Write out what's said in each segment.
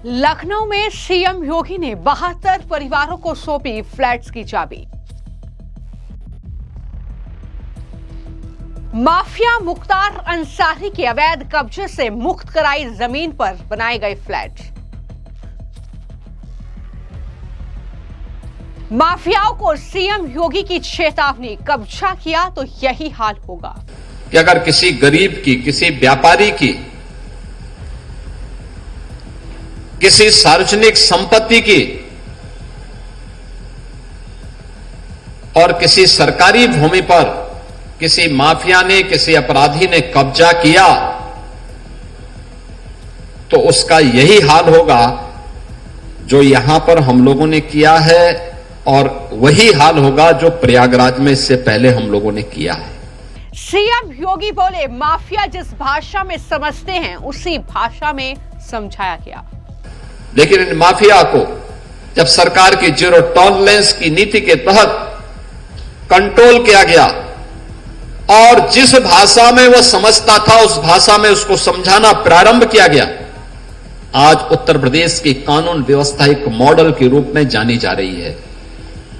लखनऊ में सीएम योगी ने 72 परिवारों को सौंपी फ्लैट्स की चाबी। माफिया मुख्तार अंसारी के अवैध कब्जे से मुक्त कराई जमीन पर बनाए गए फ्लैट। माफियाओं को सीएम योगी की चेतावनी, कब्जा किया तो यही हाल होगा। कि अगर किसी गरीब की, किसी व्यापारी की, किसी सार्वजनिक संपत्ति की और किसी सरकारी भूमि पर किसी माफिया ने, किसी अपराधी ने कब्जा किया तो उसका यही हाल होगा जो यहां पर हम लोगों ने किया है, और वही हाल होगा जो प्रयागराज में इससे पहले हम लोगों ने किया है। सीएम योगी बोले, माफिया जिस भाषा में समझते हैं उसी भाषा में समझाया गया। लेकिन इन माफिया को जब सरकार की जीरो टॉलरेंस की नीति के तहत कंट्रोल किया गया और जिस भाषा में वह समझता था उस भाषा में उसको समझाना प्रारंभ किया गया, आज उत्तर प्रदेश की कानून व्यवस्था एक मॉडल के रूप में जानी जा रही है।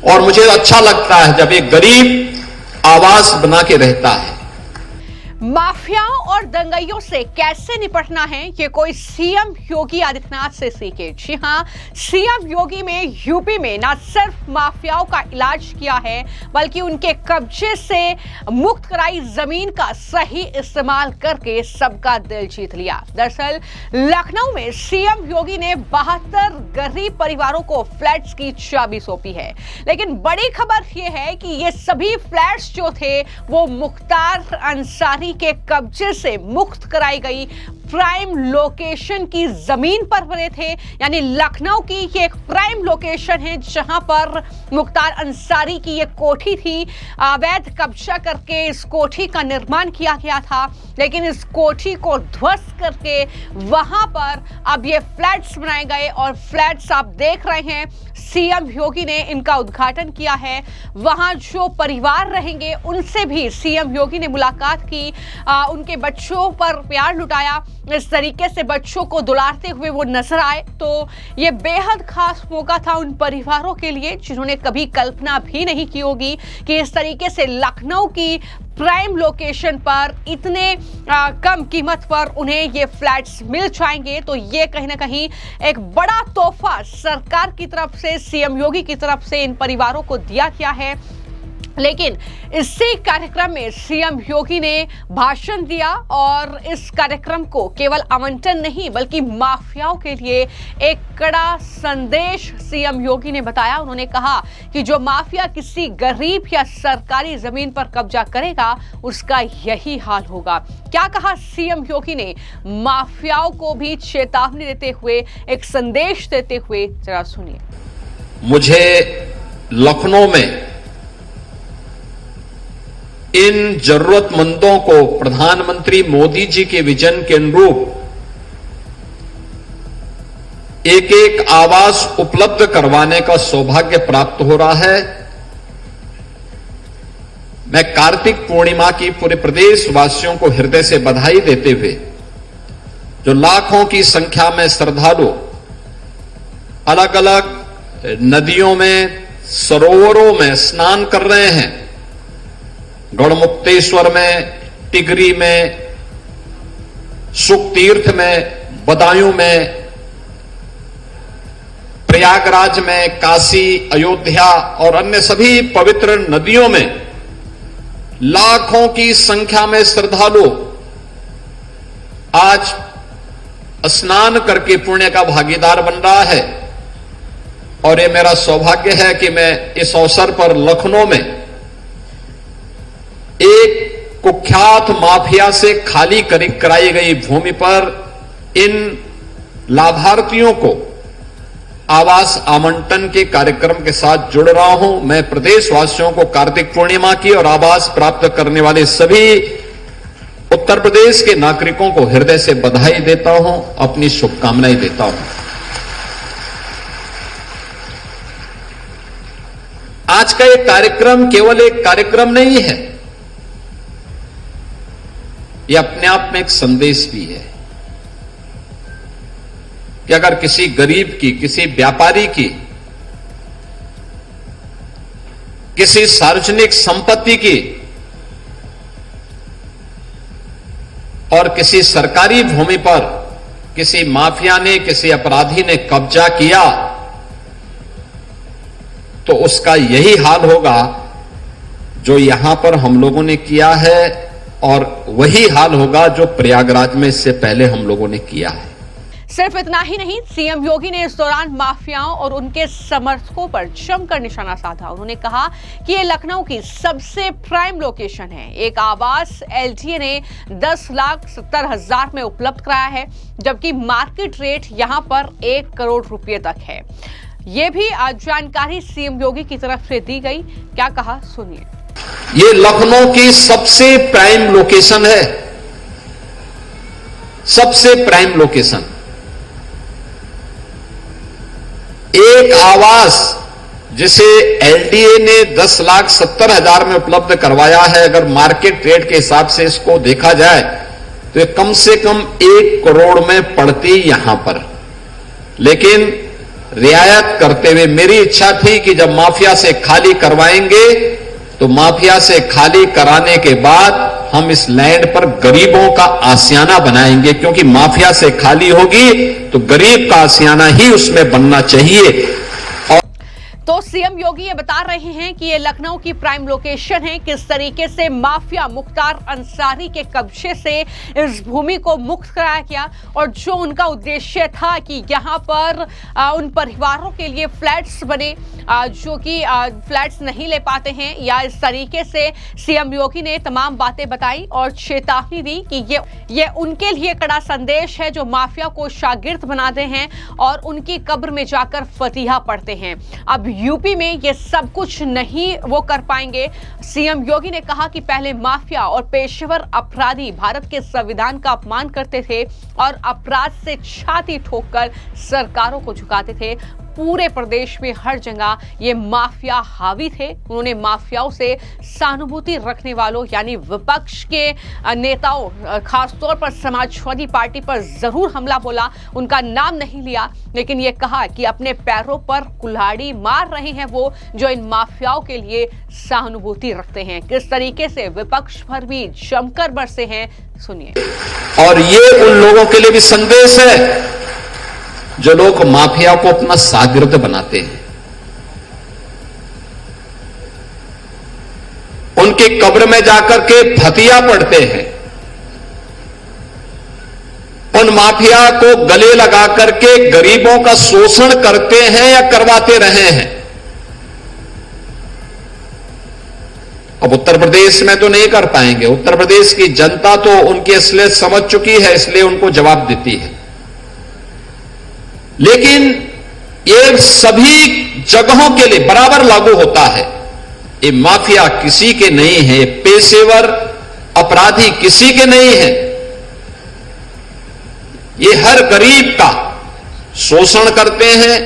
और मुझे अच्छा लगता है जब एक गरीब आवाज बना के रहता है। माफियाओं और दंगइयों से कैसे निपटना है, ये कोई सीएम योगी आदित्यनाथ से सीखे। जी हां, सीएम योगी में यूपी में न सिर्फ माफियाओं का इलाज किया है बल्कि उनके कब्जे से मुक्त कराई जमीन का सही इस्तेमाल करके सबका दिल जीत लिया। दरअसल लखनऊ में सीएम योगी ने 72 गरीब परिवारों को फ्लैट्स की चाबी सौंपी है। लेकिन बड़ी खबर यह है कि ये सभी फ्लैट्स जो थे वो मुख्तार अंसारी के कब्जे से मुक्त कराई गई प्राइम लोकेशन की जमीन पर बने थे। यानी लखनऊ की ये एक प्राइम लोकेशन है जहां पर मुख्तार अंसारी की ये कोठी थी। अवैध कब्जा करके इस कोठी का निर्माण किया गया था, लेकिन इस कोठी को ध्वस्त करके वहां पर अब ये फ्लैट्स बनाए गए और फ्लैट्स आप देख रहे हैं, सीएम योगी ने इनका उद्घाटन किया है। वहां जो परिवार रहेंगे उनसे भी सीएम योगी ने मुलाकात की, उनके बच्चों पर प्यार लुटाया। इस तरीके से बच्चों को दुलारते हुए वो नजर आए, तो ये बेहद खास मौका था उन परिवारों के लिए जिन्होंने कभी कल्पना भी नहीं की होगी कि इस तरीके से लखनऊ की प्राइम लोकेशन पर इतने कम कीमत पर उन्हें ये फ्लैट्स मिल जाएंगे। तो ये कहीं ना कहीं एक बड़ा तोहफा सरकार की तरफ से, सीएम योगी की तरफ से इन परिवारों को दिया गया है। लेकिन इसी कार्यक्रम में सीएम योगी ने भाषण दिया और इस कार्यक्रम को केवल आवंटन नहीं बल्कि माफियाओं के लिए एक कड़ा संदेश सीएम योगी ने बताया। उन्होंने कहा कि जो माफिया किसी गरीब या सरकारी जमीन पर कब्जा करेगा उसका यही हाल होगा। क्या कहा सीएम योगी ने, माफियाओं को भी चेतावनी देते हुए, एक संदेश देते हुए, जरा सुनिए। मुझे लखनऊ में इन जरूरतमंदों को प्रधानमंत्री मोदी जी के विजन के अनुरूप एक एक आवास उपलब्ध करवाने का सौभाग्य प्राप्त हो रहा है। मैं कार्तिक पूर्णिमा की पूरे प्रदेश वासियों को हृदय से बधाई देते हुए, जो लाखों की संख्या में श्रद्धालु अलग अलग नदियों में, सरोवरों में स्नान कर रहे हैं, गढ़मुक्तेश्वर में, टिगरी में, सुखतीर्थ में, बदायूं में, प्रयागराज में, काशी, अयोध्या और अन्य सभी पवित्र नदियों में लाखों की संख्या में श्रद्धालु आज स्नान करके पुण्य का भागीदार बन रहा है। और ये मेरा सौभाग्य है कि मैं इस अवसर पर लखनऊ में एक कुख्यात माफिया से खाली कराई गई भूमि पर इन लाभार्थियों को आवास आवंटन के कार्यक्रम के साथ जुड़ रहा हूं। मैं प्रदेशवासियों को कार्तिक पूर्णिमा की और आवास प्राप्त करने वाले सभी उत्तर प्रदेश के नागरिकों को हृदय से बधाई देता हूं, अपनी शुभकामनाएं देता हूं। आज का यह कार्यक्रम केवल एक कार्यक्रम नहीं है, यह अपने आप में एक संदेश भी है। कि अगर किसी गरीब की, किसी व्यापारी की, किसी सार्वजनिक संपत्ति की और किसी सरकारी भूमि पर किसी माफिया ने, किसी अपराधी ने कब्जा किया, तो उसका यही हाल होगा जो यहां पर हम लोगों ने किया है, और वही हाल होगा जो प्रयागराज में इससे पहले हम लोगों ने किया है। सिर्फ इतना ही नहीं, सीएम योगी ने इस दौरान माफियाओं और उनके समर्थकों पर जमकर निशाना साधा। उन्होंने कहा कि ये लखनऊ की सबसे प्राइम लोकेशन है। एक आवास एलडीए ने 10,70,000 में उपलब्ध कराया है, जबकि मार्केट रेट यहां पर 1 करोड़ रुपए तक है। ये भी जानकारी सीएम योगी की तरफ से दी गई। क्या कहा, सुनिए। ये लखनऊ की सबसे प्राइम लोकेशन है, सबसे प्राइम लोकेशन। एक आवास जिसे एलडीए ने 10,70,000 में उपलब्ध करवाया है, अगर मार्केट रेट के हिसाब से इसको देखा जाए तो ये कम से कम 1 करोड़ में पड़ती यहां पर। लेकिन रियायत करते हुए मेरी इच्छा थी कि जब माफिया से खाली करवाएंगे तो माफिया से खाली कराने के बाद हम इस लैंड पर गरीबों का आशियाना बनाएंगे, क्योंकि माफिया से खाली होगी तो गरीब का आशियाना ही उसमें बनना चाहिए। तो सीएम योगी ये बता रहे हैं कि ये लखनऊ की प्राइम लोकेशन है। किस तरीके से माफिया मुख्तार अंसारी के कब्जे से इस भूमि को मुक्त कराया गया, और जो उनका उद्देश्य था कि यहाँ पर उन परिवारों के लिए फ्लैट्स बने जो कि फ्लैट्स नहीं ले पाते हैं, या इस तरीके से सीएम योगी ने तमाम बातें बताई और चेतावनी दी कि ये उनके लिए कड़ा संदेश है जो माफिया को शागिर्द बनाते हैं और उनकी कब्र में जाकर फतिहा पढ़ते हैं। अब यूपी में ये सब कुछ नहीं वो कर पाएंगे। सीएम योगी ने कहा कि पहले माफिया और पेशेवर अपराधी भारत के संविधान का अपमान करते थे और अपराध से छाती ठोककर सरकारों को झुकाते थे। पूरे प्रदेश में हर जगह ये माफिया हावी थे। उन्होंने माफियाओं से सहानुभूति रखने वालों यानी विपक्ष के नेताओं, खासतौर पर समाजवादी पार्टी पर जरूर हमला बोला, उनका नाम नहीं लिया, लेकिन ये कहा कि अपने पैरों पर कुल्हाड़ी मार रहे हैं वो जो इन माफियाओं के लिए सहानुभूति रखते हैं। किस तरीके से विपक्ष पर भी जमकर बरसे हैं, सुनिए। और ये उन लोगों के लिए भी संदेश है जो लोग माफिया को अपना शागिर्द बनाते हैं, उनकी कब्र में जाकर के फतिया पढ़ते हैं, उन माफिया को गले लगा करके गरीबों का शोषण करते हैं या करवाते रहे हैं। अब उत्तर प्रदेश में तो नहीं कर पाएंगे, उत्तर प्रदेश की जनता तो उनकी असलियत समझ चुकी है, इसलिए उनको जवाब देती है। लेकिन ये सभी जगहों के लिए बराबर लागू होता है। ये माफिया किसी के नहीं है, ये पेशेवर अपराधी किसी के नहीं है। ये हर गरीब का शोषण करते हैं,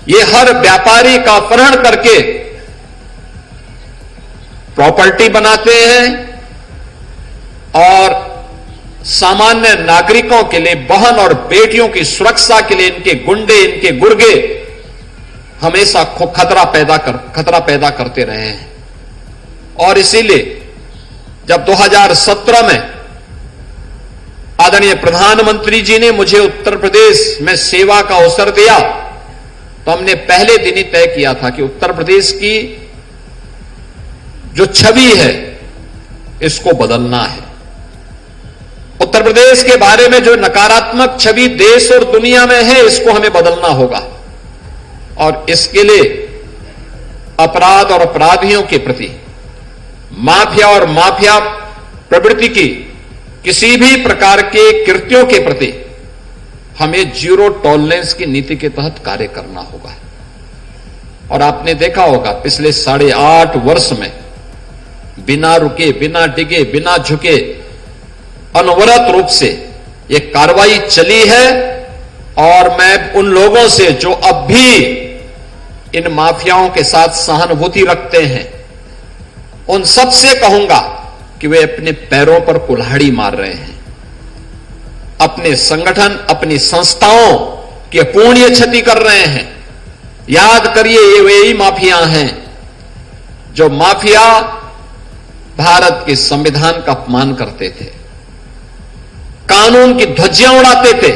ये हर व्यापारी का अपहरण करके प्रॉपर्टी बनाते हैं और सामान्य नागरिकों के लिए, बहन और बेटियों की सुरक्षा के लिए इनके गुंडे, इनके गुर्गे हमेशा खतरा पैदा करते रहे हैं। और इसीलिए जब 2017 में आदरणीय प्रधानमंत्री जी ने मुझे उत्तर प्रदेश में सेवा का अवसर दिया, तो हमने पहले दिन ही तय किया था कि उत्तर प्रदेश की जो छवि है इसको बदलना है। उत्तर प्रदेश के बारे में जो नकारात्मक छवि देश और दुनिया में है, इसको हमें बदलना होगा। और इसके लिए अपराध और अपराधियों के प्रति, माफिया और माफिया प्रवृत्ति की किसी भी प्रकार के कृत्यों के प्रति हमें जीरो टॉलरेंस की नीति के तहत कार्य करना होगा। और आपने देखा होगा पिछले 8.5 वर्ष में बिना रुके, बिना डिगे, बिना झुके अनवरत रूप से यह कार्रवाई चली है। और मैं उन लोगों से जो अब भी इन माफियाओं के साथ सहानुभूति रखते हैं, उन सब से कहूंगा कि वे अपने पैरों पर कुल्हाड़ी मार रहे हैं। अपने संगठन, अपनी संस्थाओं की अपूर्णीय क्षति कर रहे हैं। याद करिए, ये वही माफिया हैं जो माफिया भारत के संविधान का अपमान करते थे, कानून की ध्वजियां उड़ाते थे।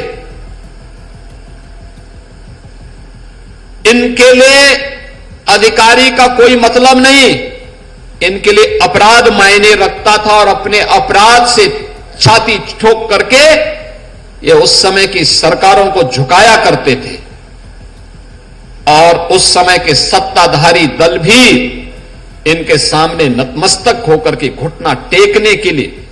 इनके लिए अधिकारी का कोई मतलब नहीं, इनके लिए अपराध मायने रखता था और अपने अपराध से छाती ठोक करके ये उस समय की सरकारों को झुकाया करते थे। और उस समय के सत्ताधारी दल भी इनके सामने नतमस्तक होकर के घुटना टेकने के लिए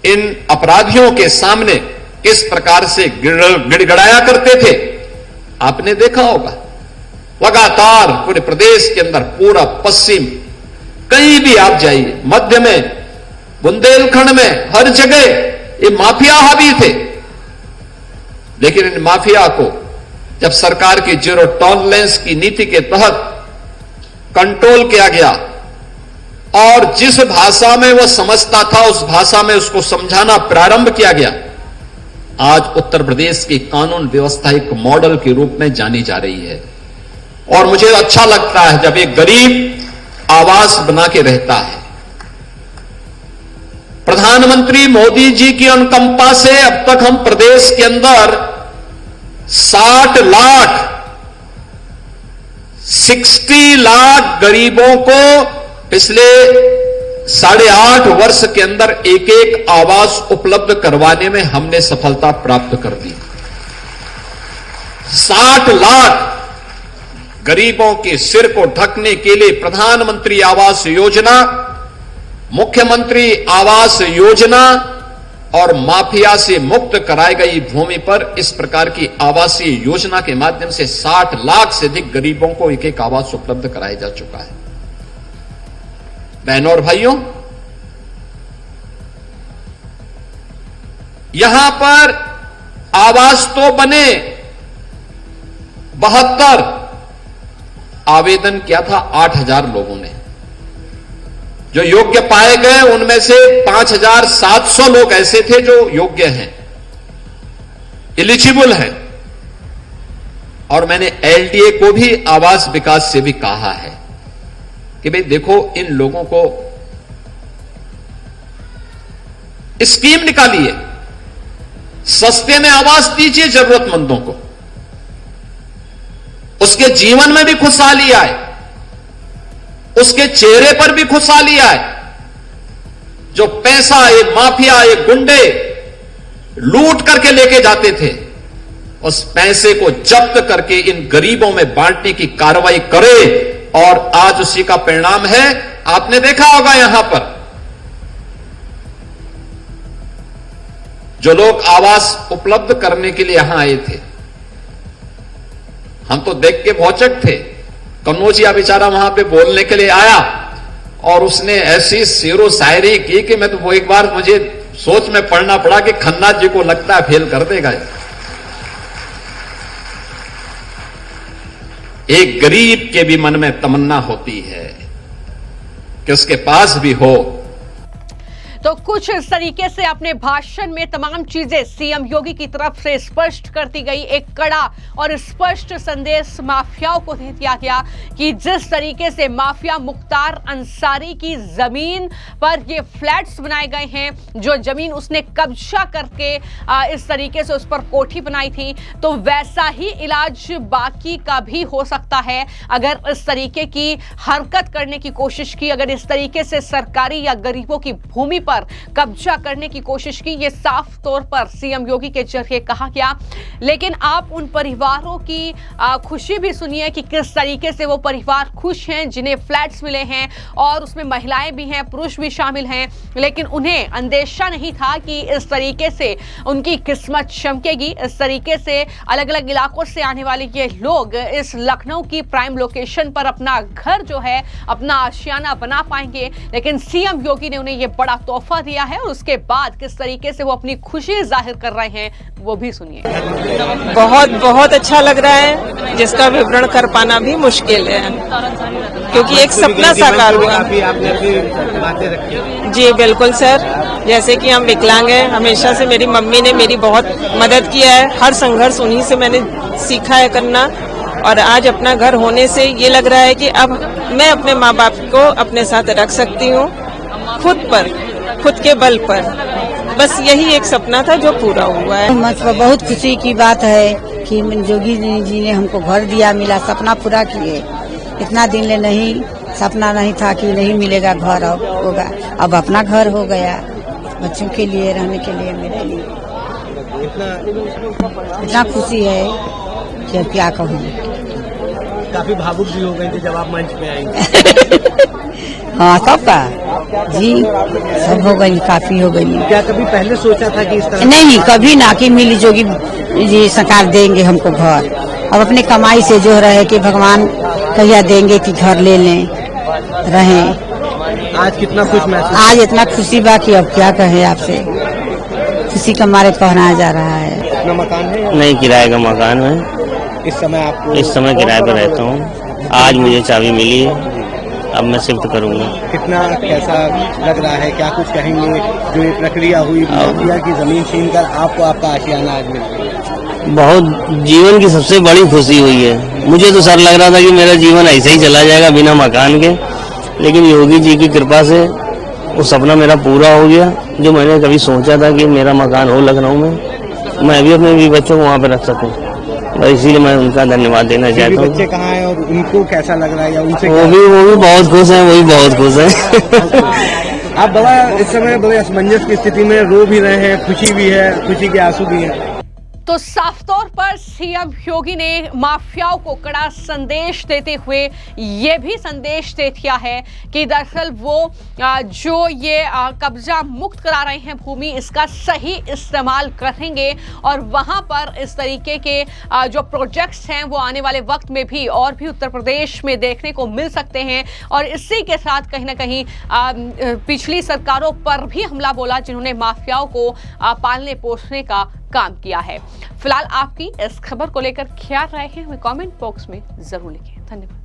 इन अपराधियों के सामने किस प्रकार से गिड़गिड़ाया करते थे, आपने देखा होगा। लगातार पूरे प्रदेश के अंदर, पूरा पश्चिम, कहीं भी आप जाइए, मध्य में, बुंदेलखंड में, हर जगह ये माफिया हावी थे। लेकिन इन माफिया को जब सरकार की जीरो टॉलरेंस की नीति के तहत कंट्रोल किया गया और जिस भाषा में वह समझता था उस भाषा में उसको समझाना प्रारंभ किया गया, आज उत्तर प्रदेश की कानून व्यवस्था एक मॉडल के रूप में जानी जा रही है। और मुझे अच्छा लगता है जब एक गरीब आवास बना के रहता है। प्रधानमंत्री मोदी जी की अनुकंपा से अब तक हम प्रदेश के अंदर 60 लाख गरीबों को पिछले 8.5 वर्ष के अंदर एक एक आवास उपलब्ध करवाने में हमने सफलता प्राप्त कर दी। 60 लाख गरीबों के सिर को ढकने के लिए प्रधानमंत्री आवास योजना, मुख्यमंत्री आवास योजना और माफिया से मुक्त कराई गई भूमि पर इस प्रकार की आवासीय योजना के माध्यम से 60 लाख से अधिक गरीबों को एक एक आवास उपलब्ध कराया जा चुका है। बहनों और भाइयों, यहां पर आवास तो बने, 72 आवेदन किया था 8,000 लोगों ने। जो योग्य पाए गए उनमें से 5,700 लोग ऐसे थे जो योग्य हैं, एलिजिबल हैं। और मैंने एलडीए को भी, आवास विकास से भी कहा है कि भाई देखो, इन लोगों को स्कीम निकालिए, सस्ते में आवास दीजिए जरूरतमंदों को, उसके जीवन में भी खुशहाली आए, उसके चेहरे पर भी खुशहाली आए। जो पैसा ये माफिया, ये गुंडे लूट करके लेके जाते थे, उस पैसे को जब्त करके इन गरीबों में बांटने की कार्रवाई करे। और आज उसी का परिणाम है, आपने देखा होगा यहां पर जो लोग आवास उपलब्ध करने के लिए यहां आए थे, हम तो देख के भौचक थे। कन्नौजिया बेचारा वहां पे बोलने के लिए आया और उसने ऐसी शेरो शायरी की कि मैं तो वो एक बार मुझे सोच में पढ़ना पड़ा कि खन्ना जी को लगता है फेल कर देगा। एक गरीब के भी मन में तमन्ना होती है कि उसके पास भी हो। तो कुछ इस तरीके से अपने भाषण में तमाम चीजें सीएम योगी की तरफ से स्पष्ट करती गई। एक कड़ा और स्पष्ट संदेश माफियाओं को दे दिया गया कि जिस तरीके से माफिया मुख्तार अंसारी की जमीन पर ये फ्लैट्स बनाए गए हैं, जो जमीन उसने कब्जा करके इस तरीके से उस पर कोठी बनाई थी, तो वैसा ही इलाज बाकी का भी हो सकता है अगर इस तरीके की हरकत करने की कोशिश की, अगर इस तरीके से सरकारी या गरीबों की भूमि पर कब्जा करने की कोशिश की। ये साफ तौर पर सीएम योगी के जरिए कहा गया। लेकिन आप उन परिवारों की खुशी भी सुनिए कि किस तरीके से वो परिवार खुश हैं जिन्हें फ्लैट्स मिले हैं, और उसमें महिलाएं भी हैं, पुरुष भी शामिल हैं। लेकिन उन्हें अंदेशा नहीं था कि इस तरीके से उनकी किस्मत चमकेगी। इस तरीके से अलग अलग इलाकों से आने वाले ये लोग इस लखनऊ की प्राइम लोकेशन पर अपना घर जो है, अपना आशियाना बना पाएंगे। लेकिन सीएम योगी ने उन्हें यह बड़ा तोहफा दिया है, और उसके बाद किस तरीके से वो अपनी खुशी जाहिर कर रहे हैं वो भी सुनिए। बहुत बहुत अच्छा लग रहा है। जिसका विवरण कर पाना भी मुश्किल है, क्योंकि एक सपना साकार हुआ। जी बिल्कुल सर, जैसे कि हम विकलांग हैं, हमेशा से मेरी मम्मी ने मेरी बहुत मदद किया है, हर संघर्ष उन्हीं से मैंने सीखा है करना, और आज अपना घर होने से ये लग रहा है कि अब मैं अपने माँ बाप को अपने साथ रख सकती हूँ, खुद के बल पर। बस यही एक सपना था जो पूरा हुआ है। मतलब बहुत खुशी की बात है कि जोगी जी ने हमको घर दिया, मिला, सपना पूरा किए। इतना दिन ले नहीं, सपना नहीं था कि नहीं मिलेगा घर, अब होगा, अब अपना घर हो गया, बच्चों के लिए, रहने के लिए, मेरे लिए इतना खुशी है कि अब क्या कहूँ। काफी भावुक भी हो गए थे जब आप मंच पे आएंगे। हाँ तब का जी, सब हो गई, काफी हो गई। क्या कभी पहले सोचा था कि इस तरह? नहीं, कभी ना कि मिली जोगी जी सरकार देंगे हमको घर। अब अपने कमाई से जो रहे कि भगवान कहिया देंगे कि घर ले लें, रहें। आज कितना खुश महसूस? आज इतना खुशी बा कि अब क्या कहें आपसे, खुशी का मारे पहनाया जा रहा है। अपना मकान है? नहीं, किराए का मकान है। इस समय आपको? इस समय किराए पर रहता हूँ। आज मुझे चाबी मिली है, अब मैं शिफ्ट करूंगा। कितना कैसा लग रहा है, क्या कुछ कहेंगे? जो ये प्रक्रिया हुई, माफिया की जमीन छीनकर आपको आपका आशियाना आज मिल गया। बहुत जीवन की सबसे बड़ी खुशी हुई है। मुझे तो सर लग रहा था कि मेरा जीवन ऐसे ही चला जाएगा बिना मकान के, लेकिन योगी जी की कृपा से वो सपना मेरा पूरा हो गया। जो मैंने कभी सोचा था कि मेरा मकान हो लखनऊ में, मैं भी अपने बच्चों को वहाँ पे रख सकूँ, इसीलिए मैं उनका धन्यवाद देना चाहता हूँ। बच्चे कहाँ हैं और उनको कैसा लग रहा है, या उनसे? वो भी बहुत खुश हैं, वो भी बहुत खुश हैं। आप बड़ा इस समय बड़े असमंजस की स्थिति में रो भी रहे हैं, खुशी भी है, खुशी के आंसू भी हैं। तो साफ तौर पर सीएम योगी ने माफियाओं को कड़ा संदेश देते हुए ये भी संदेश दे दिया है कि दरअसल वो जो ये कब्जा मुक्त करा रहे हैं भूमि, इसका सही इस्तेमाल करेंगे और वहां पर इस तरीके के जो प्रोजेक्ट्स हैं वो आने वाले वक्त में भी और भी उत्तर प्रदेश में देखने को मिल सकते हैं। और इसी के साथ कहीं ना कहीं पिछली सरकारों पर भी हमला बोला जिन्होंने माफियाओं को पालने पोसने का काम किया है। फिलहाल आपकी इस खबर को लेकर क्या राय है हमें कमेंट बॉक्स में जरूर लिखें। धन्यवाद।